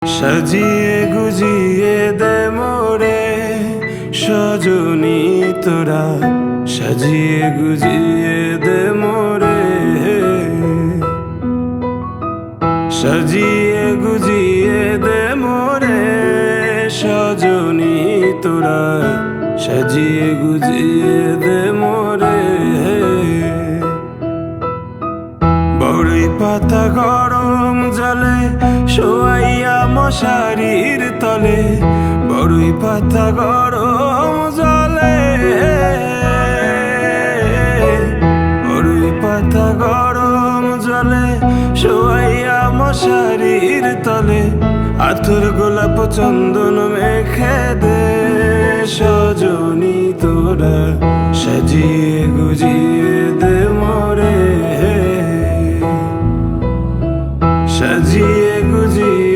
সাজিয়ে গুজিয়ে দে মোরে সজনী তোরা, সাজিয়ে গুজিয়ে দে মোরে, সাজিয়ে গুজিয়ে দে মোরে সজনী তোরা, সাজিয়ে গুজিয়ে দে মোরে। বড়ই পাতা গরম জলে শোয়াইয়া মশারির তলে, বড়ই পাতা গরম জলে, বড়ই পাতা গরম জলে শোয়াইয়া মশারির তলে, আতর গোলাপ চন্দন মেখে দে সজনী তোরা, সাজিয়ে গুজিয়ে দে মোরে, সাজিয়ে গুজিয়ে